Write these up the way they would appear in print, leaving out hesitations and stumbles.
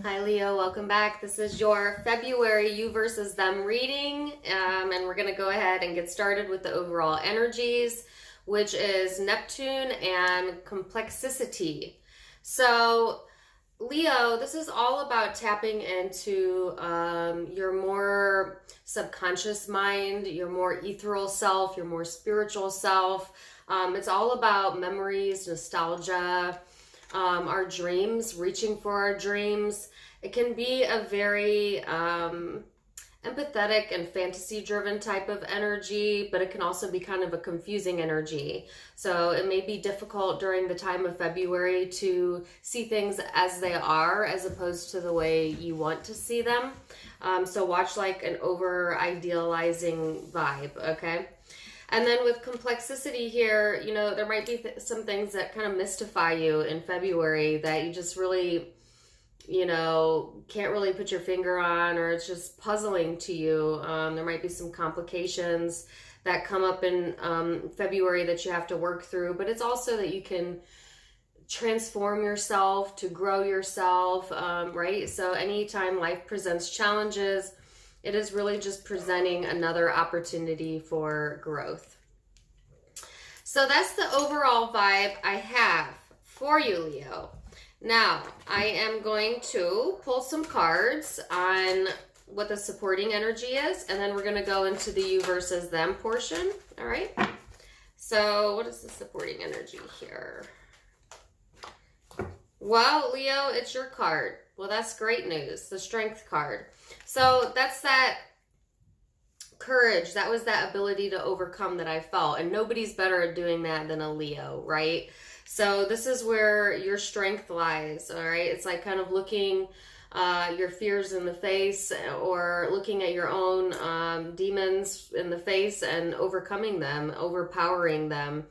Hi Leo, welcome back. This is your February you versus them reading, and we're going to go ahead and get started with the overall energies, which is Neptune and complexity. So Leo, this is all about tapping into your more subconscious mind, your more ethereal self, your more spiritual self. It's all about memories, nostalgia, our dreams, reaching for our dreams. It can be a very empathetic and fantasy driven type of energy, but it can also be kind of a confusing energy. So it may be difficult during the time of February to see things as they are as opposed to the way you want to see them. So watch like an over idealizing vibe, okay? And then with complexity here, you know, there might be some things that kind of mystify you in February that you just really, you know, can't really put your finger on, or it's just puzzling to you. There might be some complications that come up in February that you have to work through, but it's also that you can transform yourself, to grow yourself, right? So anytime life presents challenges, it is really just presenting another opportunity for growth. So that's the overall vibe I have for you, Leo. Now, I am going to pull some cards on what the supporting energy is, and then we're going to go into the you versus them portion, all right? So what is the supporting energy here? Well, Leo, it's your card. Well, that's great news, the strength card. So that's that courage. That was that ability to overcome that I felt. And nobody's better at doing that than a Leo, right? So this is where your strength lies, all right? It's like kind of looking your fears in the face, or looking at your own demons in the face and overcoming them, overpowering them,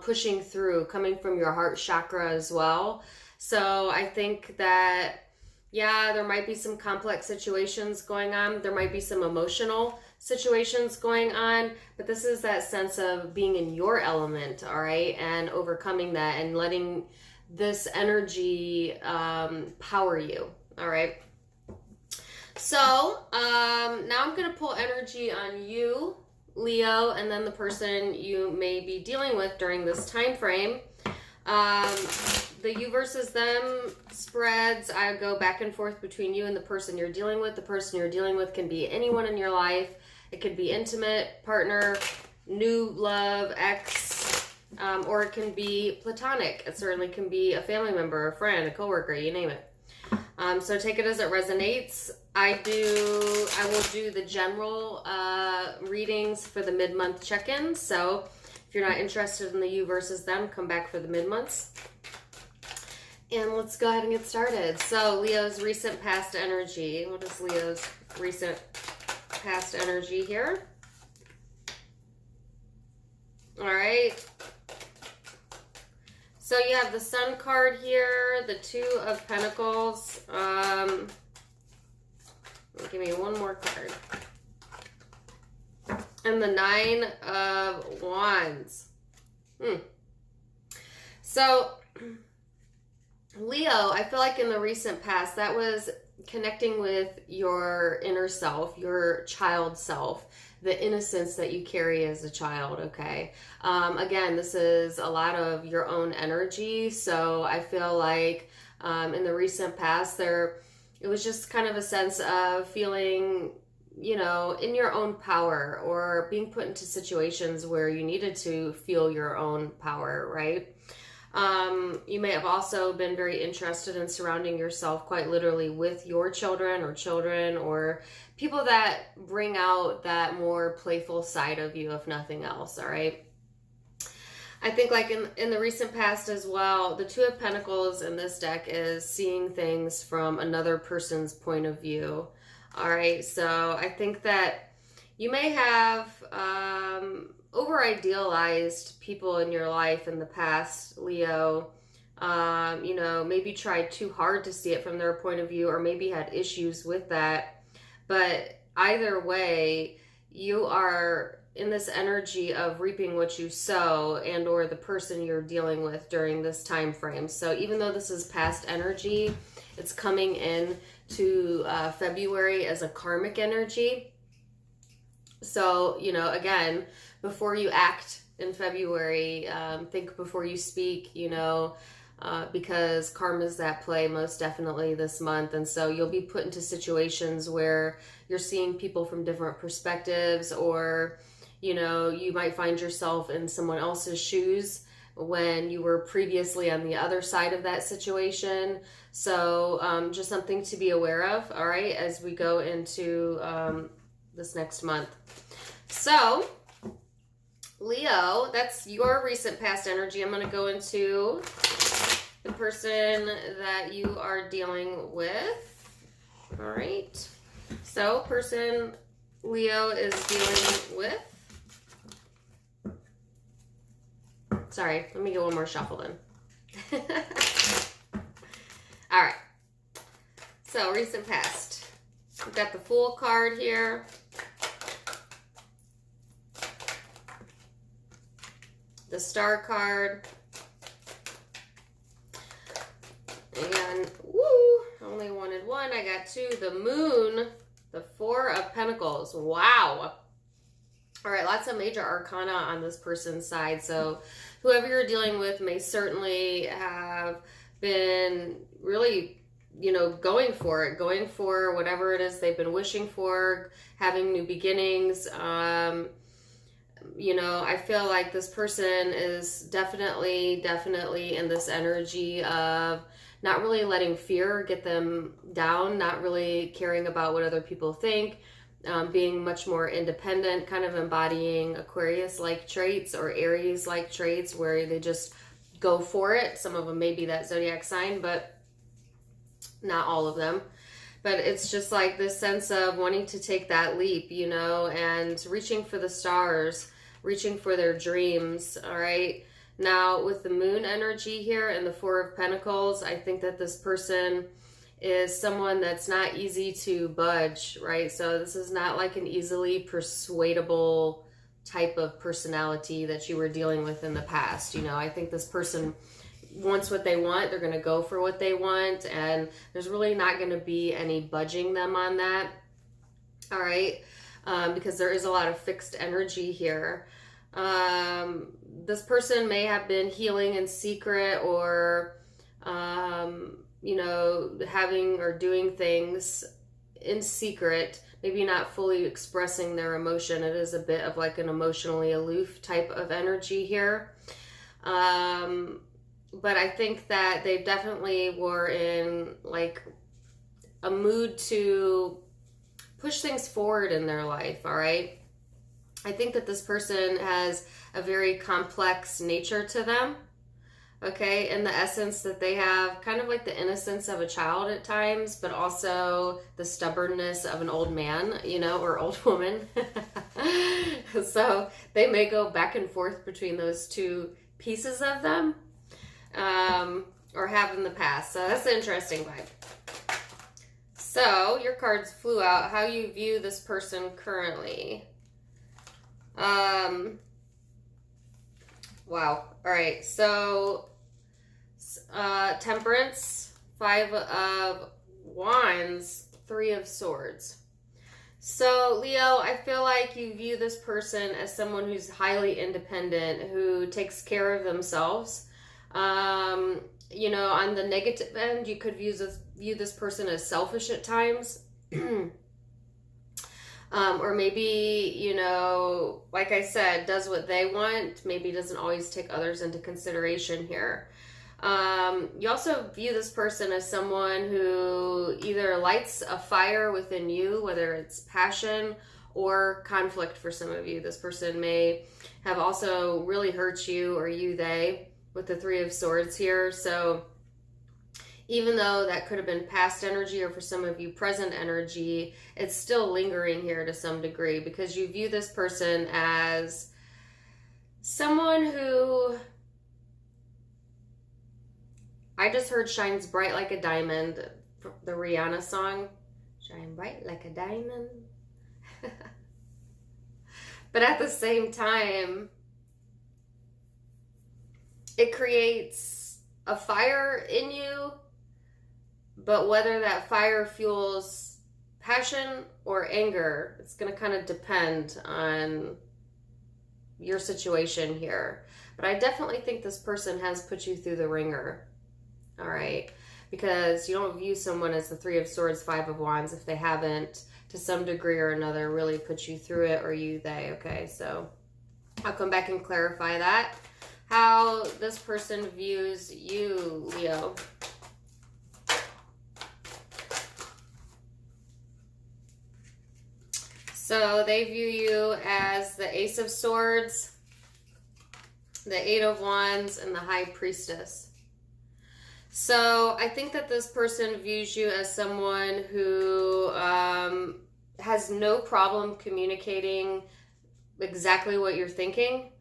pushing through, coming from your heart chakra as well. So I think that, yeah, there might be some complex situations going on. There might be some emotional situations going on, but this is that sense of being in your element, all right, and overcoming that and letting this energy power you, all right? So now I'm going to pull energy on you, Leo, and then the person you may be dealing with during this time frame. The you versus them spreads, I go back and forth between you and the person you're dealing with. The person you're dealing with can be anyone in your life. It could be intimate, partner, new love, ex, or it can be platonic. It certainly can be a family member, a friend, a coworker, you name it. So take it as it resonates. I will do the general readings for the mid-month check-ins. So if you're not interested in the you versus them, come back for the mid-months. And let's go ahead and get started. So Leo's recent past energy. What is Leo's recent past energy here? All right. So you have the Sun card here, the Two of Pentacles. Give me one more card. And the Nine of Wands. So Leo, I feel like in the recent past, that was connecting with your inner self, your child self, the innocence that you carry as a child, okay? Again, this is a lot of your own energy, so I feel like in the recent past, it was just kind of a sense of feeling, you know, in your own power, or being put into situations where you needed to feel your own power, right? You may have also been very interested in surrounding yourself quite literally with your children, or people that bring out that more playful side of you, if nothing else, all right? I think like in the recent past as well, the Two of Pentacles in this deck is seeing things from another person's point of view, all right? So I think that you may have over-idealized people in your life in the past, Leo. You know, maybe tried too hard to see it from their point of view, or maybe had issues with that. But either way, you are in this energy of reaping what you sow, and or the person you're dealing with during this time frame. So even though this is past energy, It's coming in to February as a karmic energy. So, you know, again, before you act in February, think before you speak, you know, because karma's at play most definitely this month. And so you'll be put into situations where you're seeing people from different perspectives, or, you know, you might find yourself in someone else's shoes when you were previously on the other side of that situation. So just something to be aware of, all right, as we go into this next month. So, Leo, that's your recent past energy. I'm going to go into the person that you are dealing with. All right. So, person Leo is dealing with. Sorry, let me get one more shuffle then. All right. So, recent past. We've got the Fool card here. The Star card. And, woo, only wanted one. I got two. The Moon, the Four of Pentacles. Wow. All right, lots of major arcana on this person's side. So whoever you're dealing with may certainly have been really, you know, going for it, going for whatever it is they've been wishing for, having new beginnings. You know, I feel like this person is definitely in this energy of not really letting fear get them down, not really caring about what other people think, being much more independent, kind of embodying Aquarius-like traits or Aries-like traits where they just go for it. Some of them may be that zodiac sign, but not all of them. But it's just like this sense of wanting to take that leap, you know, and reaching for the stars, reaching for their dreams, all right? Now, with the Moon energy here and the Four of Pentacles, I think that this person is someone that's not easy to budge, right? So this is not like an easily persuadable type of personality that you were dealing with in the past. You know, I think this person wants what they want. They're going to go for what they want, and there's really not going to be any budging them on that, all right? Because there is a lot of fixed energy here. This person may have been healing in secret, or you know, having or doing things in secret, maybe not fully expressing their emotion. It is a bit of like an emotionally aloof type of energy here. But I think that they definitely were in like a mood to push things forward in their life, all right? I think that this person has a very complex nature to them, okay? In the essence that they have kind of like the innocence of a child at times, but also the stubbornness of an old man, you know, or old woman. So they may go back and forth between those two pieces of them, or have in the past. So that's an interesting vibe. So your cards flew out. How you view this person currently. Wow. All right. So, Temperance, Five of Wands, Three of Swords. So, Leo, I feel like you view this person as someone who's highly independent, who takes care of themselves. You know, on the negative end, you could view this person as selfish at times. Or maybe, you know, like I said, does what they want, maybe doesn't always take others into consideration here. You also view this person as someone who either lights a fire within you, whether it's passion or conflict for some of you. This person may have also really hurt you, or you, they, with the Three of Swords here. So even though that could have been past energy, or for some of you present energy, it's still lingering here to some degree, because you view this person as someone who, I just heard shines bright like a diamond, the Rihanna song, shine bright like a diamond. But at the same time, it creates a fire in you, But whether that fire fuels passion or anger, it's going to kind of depend on your situation here. But I definitely think this person has put you through the ringer. All right. Because you don't view someone as the Three of Swords, Five of Wands if they haven't, to some degree or another, really put you through it, or you, they. Okay. So I'll come back and clarify that. How this person views you, Leo. So they view you as the Ace of Swords, the Eight of Wands, and the High Priestess. So I think that this person views you as someone who has no problem communicating exactly what you're thinking.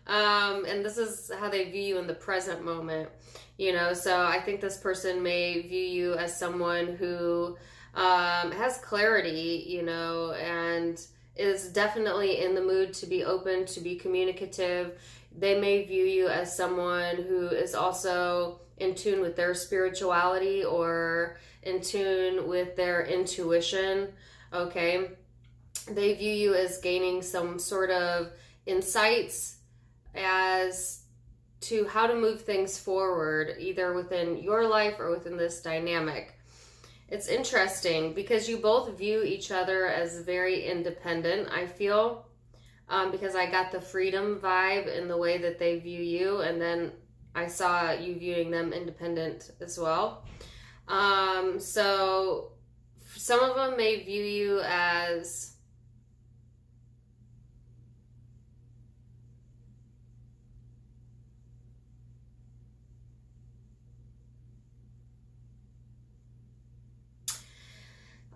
And this is how they view you in the present moment. You know, so I think this person may view you as someone who has clarity, you know, and is definitely in the mood to be open, to be communicative. They may view you as someone who is also in tune with their spirituality or in tune with their intuition, okay? They view you as gaining some sort of insights as to how to move things forward, either within your life or within this dynamic. It's interesting because you both view each other as very independent, I feel, because I got the freedom vibe in the way that they view you, and then I saw you viewing them independent as well. So some of them may view you as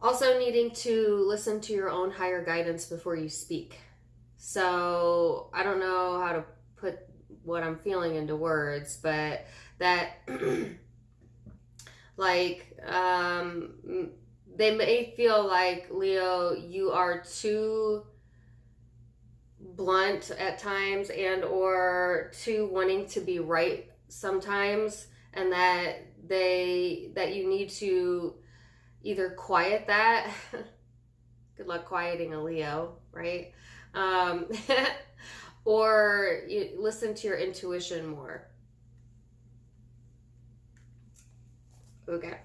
also needing to listen to your own higher guidance before you speak. So I don't know how to put what I'm feeling into words, but that like they may feel like, Leo, you are too blunt at times and or too wanting to be right sometimes, and that you need to either quiet that. Good luck quieting a Leo, right? Or you listen to your intuition more. Okay.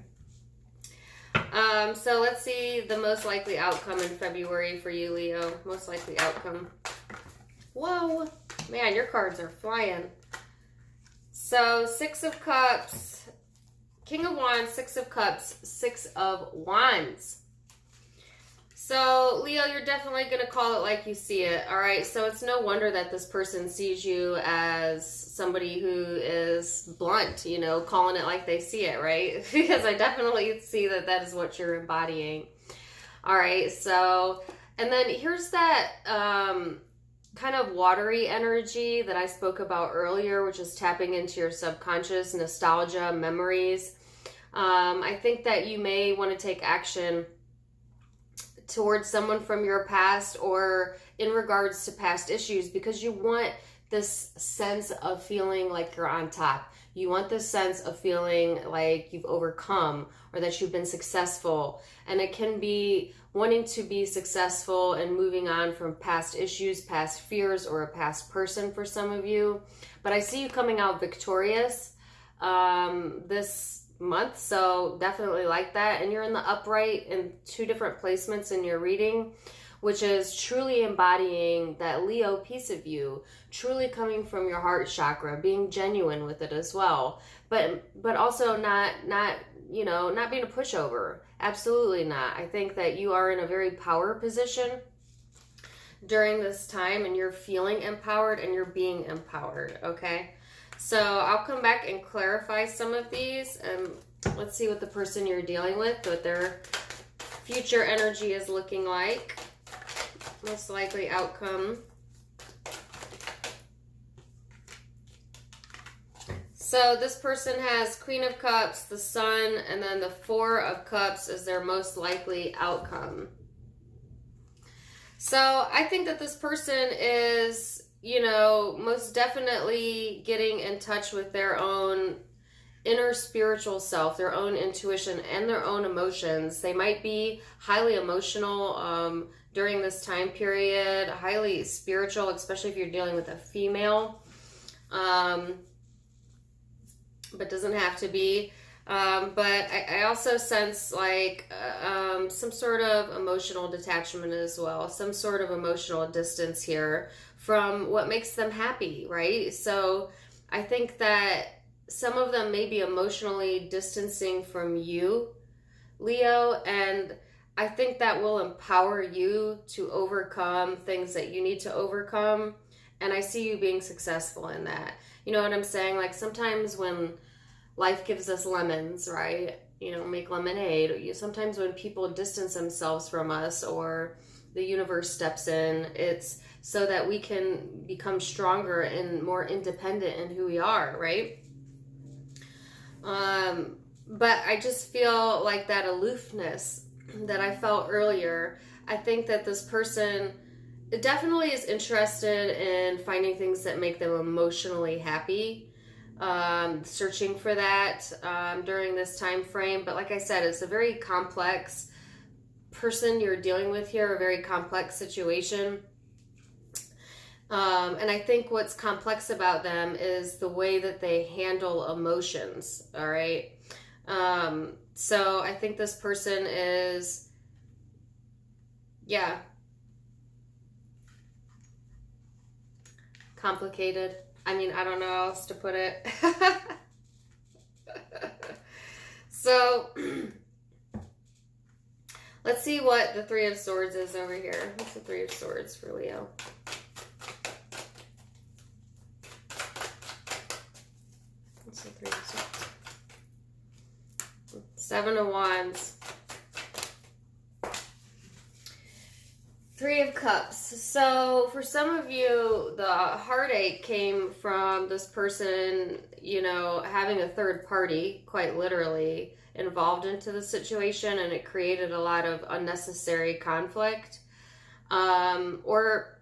So let's see the most likely outcome in February for you, Leo. Most likely outcome. Whoa, man, your cards are flying. So Six of Cups, King of Wands, Six of Cups, Six of Wands. So, Leo, you're definitely going to call it like you see it, all right? So it's no wonder that this person sees you as somebody who is blunt, you know, calling it like they see it, right? Because I definitely see that that is what you're embodying. All right, so, and then here's that kind of watery energy that I spoke about earlier, which is tapping into your subconscious, nostalgia, memories. I think that you may want to take action towards someone from your past or in regards to past issues, because you want this sense of feeling like you're on top. You want this sense of feeling like you've overcome or that you've been successful. And it can be wanting to be successful and moving on from past issues, past fears, or a past person for some of you. But I see you coming out victorious this month, so definitely like that. And you're in the upright in two different placements in your reading, which is truly embodying that Leo piece of you, truly coming from your heart chakra, being genuine with it as well, but also not you know, not being a pushover. Absolutely not. I think that you are in a very power position during this time, and you're feeling empowered and you're being empowered. Okay, so I'll come back and clarify some of these, and let's see what the person you're dealing with, what their future energy is looking like. Most likely outcome. So this person has Queen of Cups, the Sun, and then the Four of Cups is their most likely outcome. So I think that this person is, you know, most definitely getting in touch with their own inner spiritual self, their own intuition, and their own emotions. They might be highly emotional during this time period, highly spiritual, especially if you're dealing with a female, but doesn't have to be. But I also sense like some sort of emotional detachment as well, some sort of emotional distance here from what makes them happy, right? So I think that some of them may be emotionally distancing from you, Leo, and I think that will empower you to overcome things that you need to overcome. And I see you being successful in that. You know what I'm saying? Like sometimes when life gives us lemons, right? You know, make lemonade. Sometimes when people distance themselves from us or the universe steps in, it's so that we can become stronger and more independent in who we are, right? But I just feel like that aloofness that I felt earlier. I think that this person definitely is interested in finding things that make them emotionally happy, searching for that during this time frame. But like I said, it's a very complex person you're dealing with here, a very complex situation. And I think what's complex about them is the way that they handle emotions, all right? So I think this person is, yeah, complicated. I mean, I don't know how else to put it. So, let's see what the Three of Swords is over here. What's the Three of Swords for Leo? What's the Three of Swords? Seven of Wands. Three of Cups. So for some of you, the heartache came from this person, you know, having a third party, quite literally, involved into the situation, and it created a lot of unnecessary conflict. Or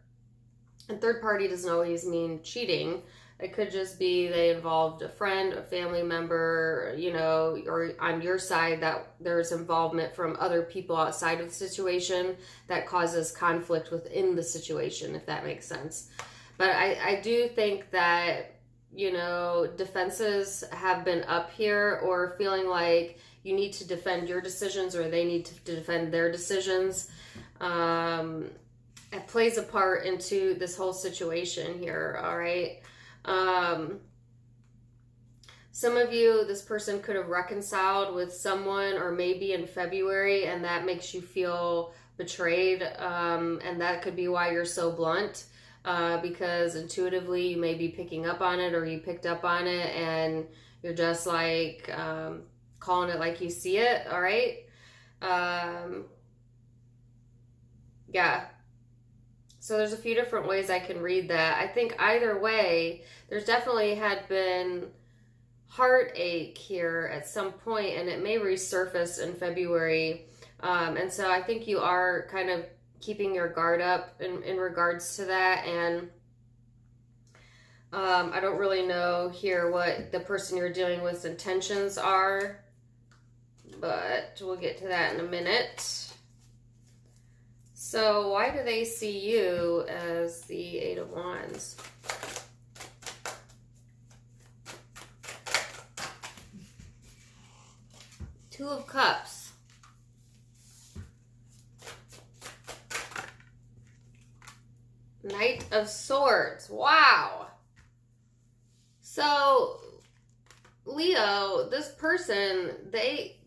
a third party doesn't always mean cheating. It could just be they involved a friend, a family member, you know, or on your side that there's involvement from other people outside of the situation that causes conflict within the situation, if that makes sense. But I do think that, you know, defenses have been up here, or feeling like you need to defend your decisions or they need to defend their decisions. It plays a part into this whole situation here, all right? Some of you, this person could have reconciled with someone, or maybe in February, and that makes you feel betrayed, and that could be why you're so blunt, because intuitively you may be picking up on it, or you picked up on it, and you're just like calling it like you see it, all right? Yeah. So there's a few different ways I can read that. I think either way, there's definitely had been heartache here at some point, and it may resurface in February. And so I think you are kind of keeping your guard up in regards to that. And I don't really know here what the person you're dealing with intentions are, but we'll get to that in a minute. So why do they see you as the Eight of Wands? Two of Cups. Knight of Swords. Wow. So, Leo, this person, they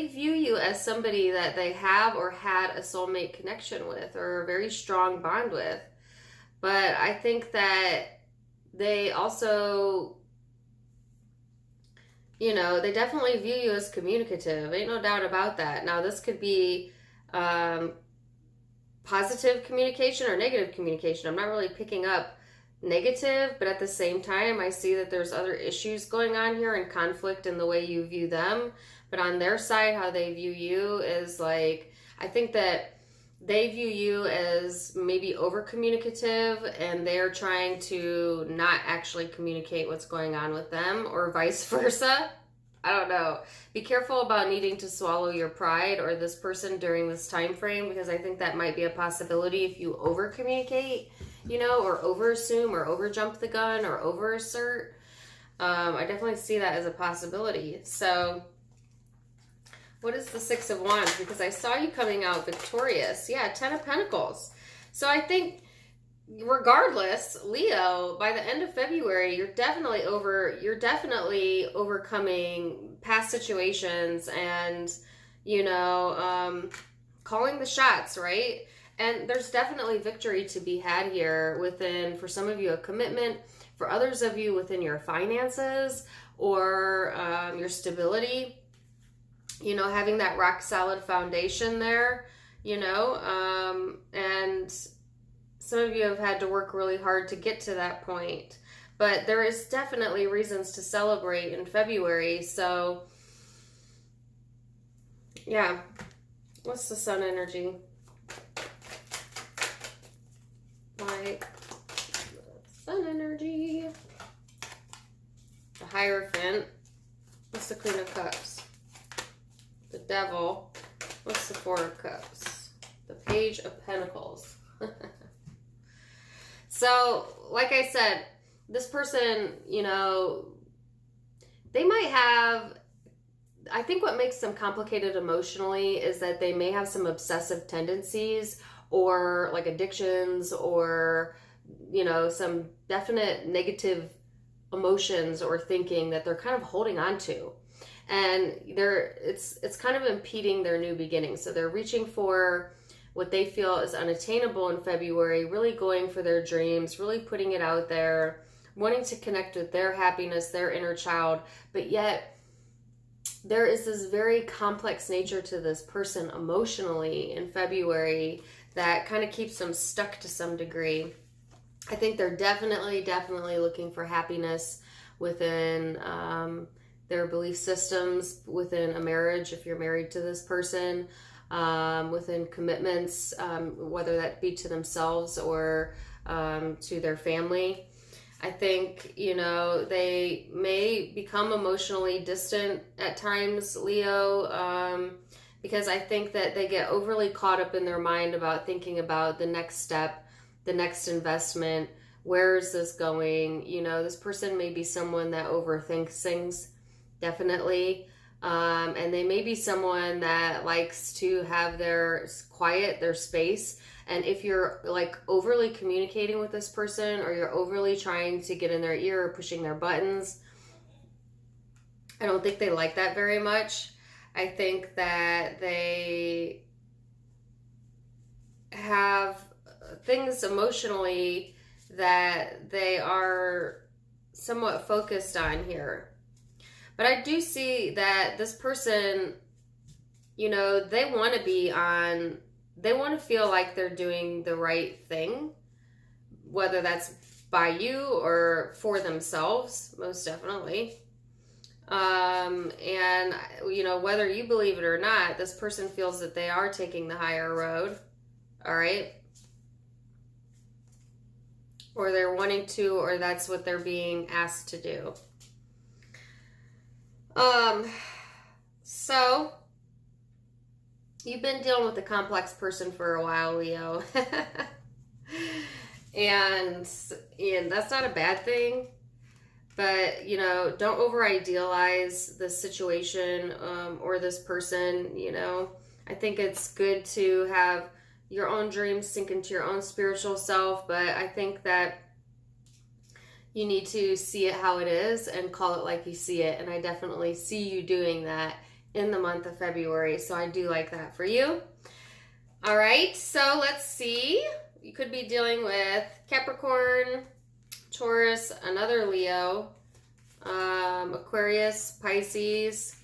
view you as somebody that they have or had a soulmate connection with, or a very strong bond with. But I think that they also, you know, they definitely view you as communicative. Ain't no doubt about that. Now, this could be positive communication or negative communication. I'm not really picking up negative, but at the same time, I see that there's other issues going on here and conflict in the way you view them. But on their side, how they view you is like, I think that they view you as maybe over communicative, and they're trying to not actually communicate what's going on with them, or vice versa. I don't know. Be careful about needing to swallow your pride or this person during this time frame, because I think that might be a possibility if you over communicate, you know, or over assume or over jump the gun or over assert. I definitely see that as a possibility. So what is the Six of Wands? Because I saw you coming out victorious. Yeah, Ten of Pentacles. So I think regardless, Leo, by the end of February, you're definitely overcoming past situations and, you know, calling the shots, right? And there's definitely victory to be had here within, for some of you, a commitment, for others of you within your finances or your stability, you know, having that rock solid foundation there, you know, and some of you have had to work really hard to get to that point, but there is definitely reasons to celebrate in February. So yeah, what's the Sun energy? Like Sun energy, the Hierophant. What's the Queen of Cups? The Devil. What's the Four of Cups? The Page of Pentacles. So, like I said, this person, you know, they might have, I think what makes them complicated emotionally is that they may have some obsessive tendencies or like addictions or, you know, some definite negative emotions or thinking that they're kind of holding on to. And it's kind of impeding their new beginning. So they're reaching for what they feel is unattainable in February, really going for their dreams, really putting it out there, wanting to connect with their happiness, their inner child, but yet there is this very complex nature to this person emotionally in February that kind of keeps them stuck to some degree. I think they're definitely looking for happiness within their belief systems, within a marriage, if you're married to this person, within commitments, whether that be to themselves or to their family. I think, you know, they may become emotionally distant at times, Leo, because I think that they get overly caught up in their mind about thinking about the next step, the next investment. Where is this going? You know, this person may be someone that overthinks things, definitely. And they may be someone that likes to have their quiet, their space. And if you're like overly communicating with this person or you're overly trying to get in their ear or pushing their buttons, I don't think they like that very much. I think that they have things emotionally that they are somewhat focused on here. But I do see that this person, you know, they want to feel like they're doing the right thing, whether that's by you or for themselves, most definitely. And, you know, whether you believe it or not, this person feels that they are taking the higher road, all right? Or they're wanting to, or that's what they're being asked to do. So you've been dealing with a complex person for a while, Leo. and that's not a bad thing, but, you know, don't over idealize the situation, or this person. You know, I think it's good to have your own dreams sink into your own spiritual self, but I think that you need to see it how it is and call it like you see it. And I definitely see you doing that in the month of February. So I do like that for you. All right, so let's see. You could be dealing with Capricorn, Taurus, another Leo, Aquarius, Pisces,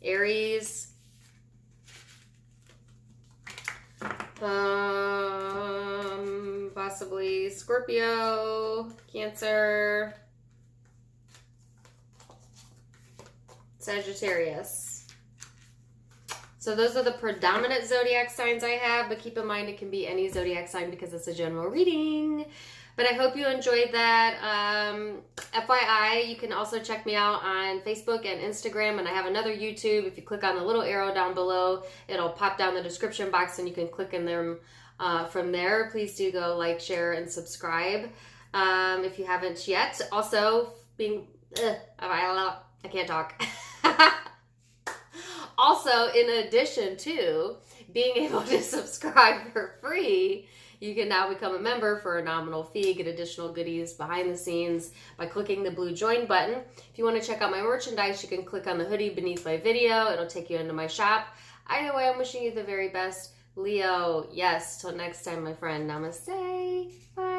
Aries, possibly Scorpio, Cancer, Sagittarius. So those are the predominant zodiac signs I have, but keep in mind it can be any zodiac sign because it's a general reading. But I hope you enjoyed that. FYI, you can also check me out on Facebook and Instagram, and I have another YouTube. If you click on the little arrow down below, it'll pop down the description box, and you can click in them from there. Please do go like, share, and subscribe if you haven't yet. Also, I can't talk. Also, in addition to being able to subscribe for free, you can now become a member for a nominal fee, get additional goodies behind the scenes by clicking the blue join button. If you want to check out my merchandise, you can click on the hoodie beneath my video. It'll take you into my shop. Either way, I'm wishing you the very best. Leo, yes, till next time, my friend. Namaste. Bye.